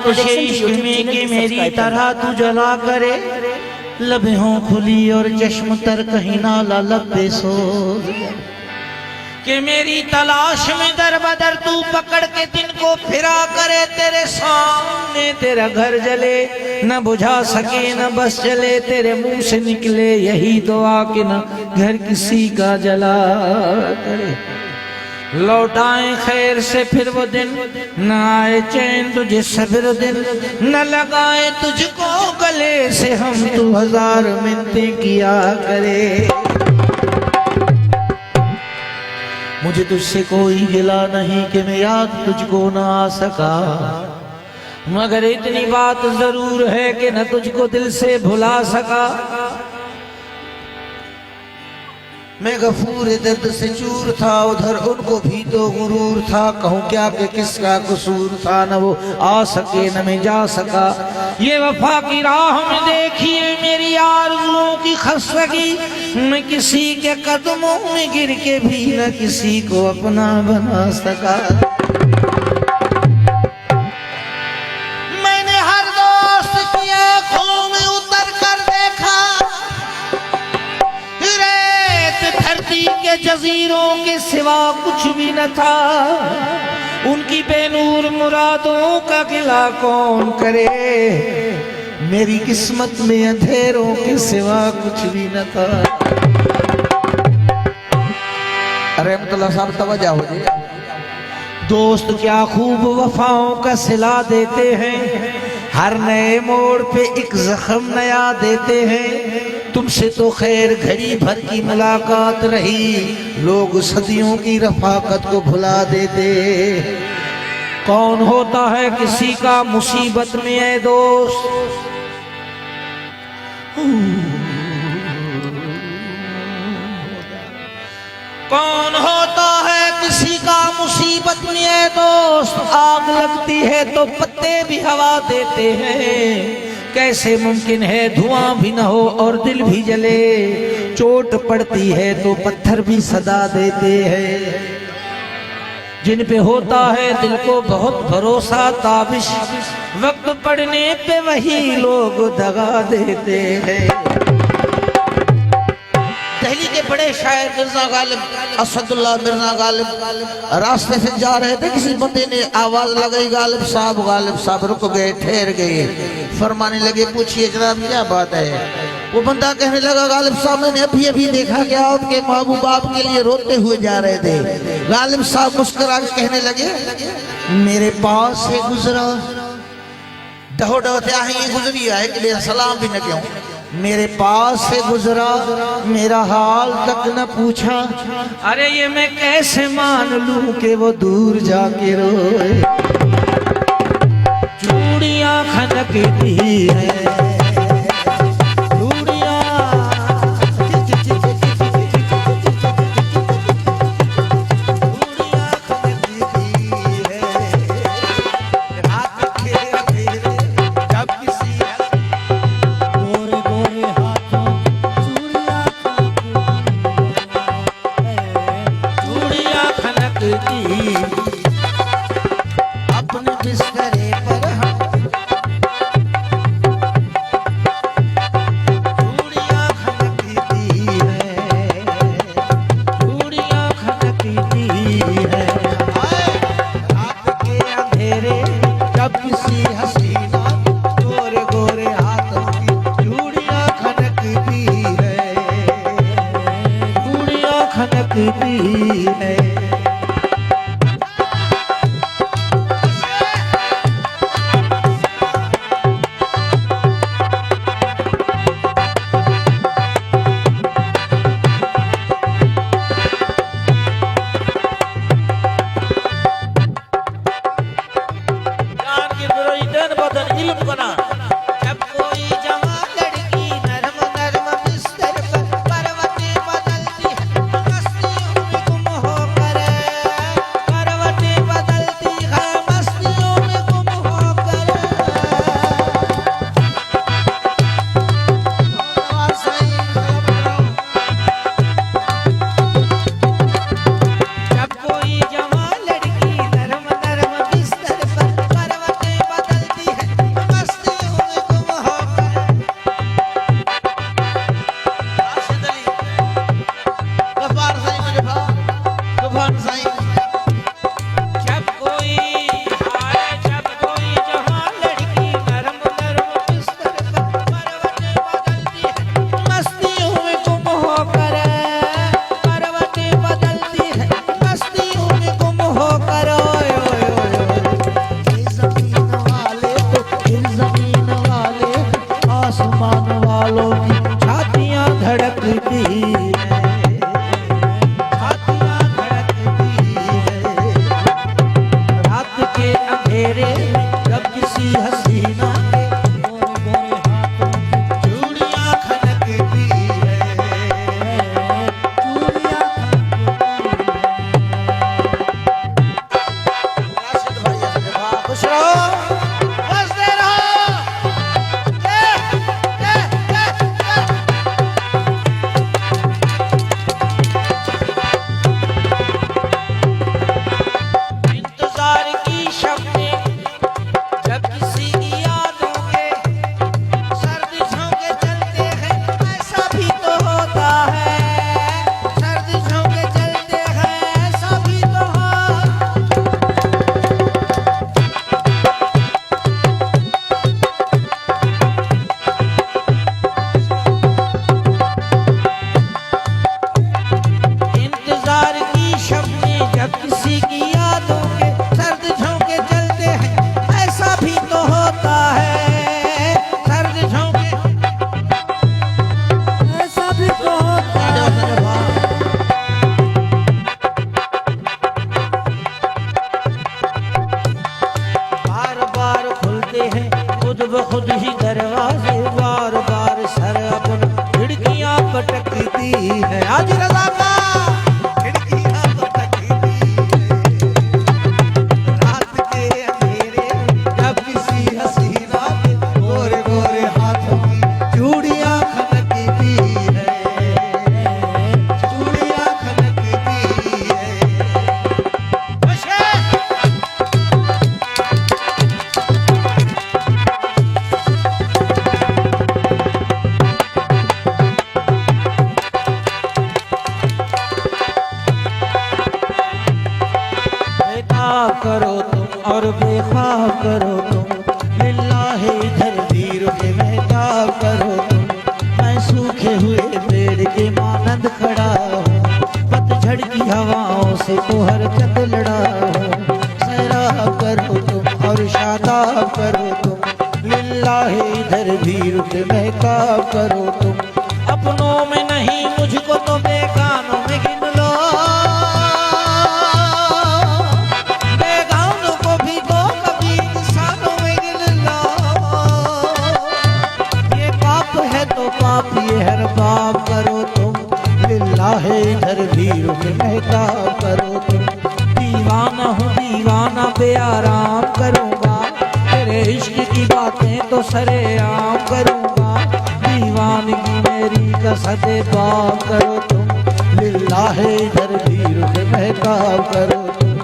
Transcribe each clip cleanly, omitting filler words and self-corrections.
तुझे इश्क में कि मेरी तरह तू जला करे, लबें हों खुली और चश्म तर कहीं ना लब पे सो, कि मेरी तलाश में दर बदर तू पकड़ के दिन को फिरा करे, तेरे सामने तेरा घर जले न बुझा सके न बस चले, तेरे मुंह से निकले यही दुआ कि न घर किसी का जला करे। लौटाए खैर से फिर वो दिन, न आए चैन तुझे सब्र दिन, न लगाए तुझको गले से हम तू हजार मिन्नतें किया करे। मुझे तुझसे कोई गिला नहीं कि मैं याद तुझको ना आ सका, मगर इतनी बात जरूर है कि न तुझको दिल से भुला सका। मैं गफूर दर्द से चूर था, उधर उनको भी तो गुरूर था, कहूँ क्या कि किसका कसूर था, न वो आ सके न मैं जा सका। ये वफा की राह में देखिए मेरी आरज़ुओं की खस्तगी, मैं किसी के कदमों में गिर के भी न किसी को अपना बना सका। मैंने हर दोस्त की आँखों में उतर कर देखा, धरती के जजीरों के सिवा कुछ भी न था, उनकी बेनूर मुरादों का गिला कौन करे, मेरी किस्मत में अंधेरों के सिवा कुछ भी न था। अरे मतलब साहब तवज्जो हो जाए। दोस्त क्या खूब वफाओं का सिला देते हैं, हर नए मोड़ पे एक जख्म नया देते हैं। तुमसे तो खैर घड़ी भर की मुलाकात रही, लोग सदियों की रफाकत को भुला देते। कौन होता है किसी का मुसीबत में ऐ दोस्त, कौन होता है किसी का मुसीबत में ऐ दोस्त, आग लगती है तो पत्ते भी हवा देते हैं। कैसे मुमकिन है धुआं भी न हो और दिल भी जले, चोट पड़ती है तो पत्थर भी सदा देते हैं। जिन पे होता है दिल को बहुत भरोसा ताबिश, वक्त पड़ने पे वही लोग दगा देते हैं। दिल्ली के बड़े शायर मिर्जा गालिब, असदुल्लाह मिर्जा गालिब रास्ते से जा रहे थे, किसी बंदे ने आवाज लगाई गालिब साहब रुक गए, ठहर गए, फरमाने लगे पूछिए जनाब क्या बात है। वो बंदा कहने लगा गालिब साहब मैंने अभी अभी देखा कि आपके महबूब आपके लिए रोते हुए जा रहे थे। गालिब साहब मुस्कुरा के कहने लगे मेरे पास से गुजरा, डहो गुजरी है कि मेरा सलाम भी न क्यों, मेरे पास से गुजरा मेरा हाल तक न पूछा, अरे ये मैं कैसे मान लूं कि वो दूर जाके रोए। चूड़ियां खनकती है अपने बिस्तरे पर चूड़ियां खनकती है, चूड़ियां खनकती है। रात के अंधेरे जब किसी हसीना गोरे गोरे हाथों की चूड़ियां खनकती है, चूड़ियां खनकती है। जब खुद ही दरवाजे बार बार सर अपना खिड़कियां पटकती है। आज रज़ा का खिड़कियां पटकती है। रात के अंधेरे जब किसी हसीना के गोरे गोरे हाथों की चूड़ियां खनकती है, चूड़ियां खनकती है। करो तुम और बेख्वाह करो तुम, लिल्लाह इधर भी रुके महताब करो तुम। मैं सूखे हुए पेड़ के मानंद खड़ा हूँ, पतझड़ की हवाओं से तो हरकत लड़ा हूँ। सैराब करो तुम और शादाब करो तुम, लिल्लाह इधर भी रुके महताब करो तुम। अपनों में नहीं मुझको तो बेगानों में गिन लो, पाप ये हर पाप करो तुम, लिल्लाह इधर भी रुक महताब करो तुम। दीवाना हूँ दीवाना बेआराम करूँगा, तेरे इश्क की बातें तो सरेआम करूँगा। दीवानगी मेरी कसदे बाप करो तुम, लिल्लाह इधर भी रुक महताब करो तुम।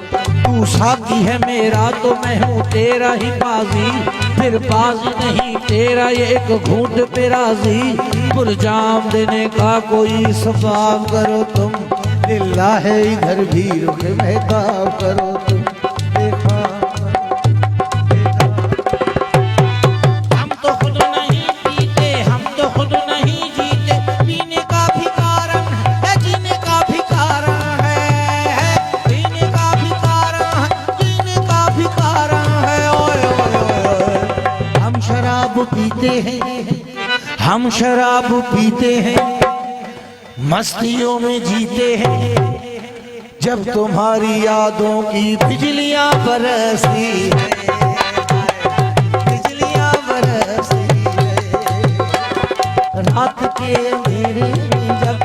तू साथी है मेरा तो मैं हूँ तेरा ही बाजी, फिर बाज नहीं तेरा ये एक घूंट पे राजी। पुरजाम देने का कोई सवाब करो तुम, लिल्लाह है इधर भी रुक महताब करो तुम। देखा हम तो खुद नहीं पीते, हम तो खुद नहीं जीते, पीने का भी कारण है जीने का भी कारण है, पीने का भी कारण है जीने का भी कारण है। ओए ओए ओए हम शराब पीते हैं, हम शराब पीते हैं, मस्तियों में जीते हैं। जब तुम्हारी यादों की बिजलियां बरसती है, बिजलियां बरसती है। रात के अंधेरे में जब